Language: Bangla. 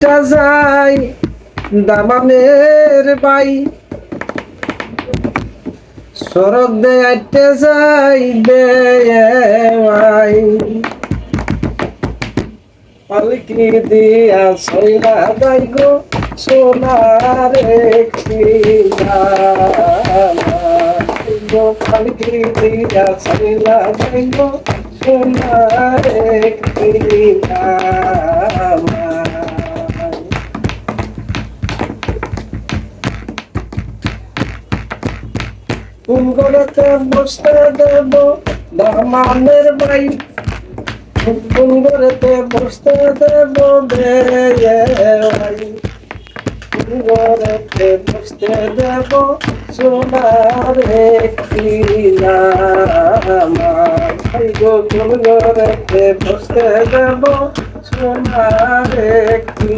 যাই দামানের বাই সড়ক দে আইতে যাই বেয়াই পালকি দিয়া সইলা যাই গো সোনার একটি গো পালকি দিয়া সইলা যাই গো সোনার একটি কোন গড়াতে বসতে দেব দামানের বাই কোন গড়াতে বসতে দেব ভাই কোন গড়াতে বসতে দেব সোনার একটি ভাই গো কোন গড়াতে বসতে দেব সোনার একটি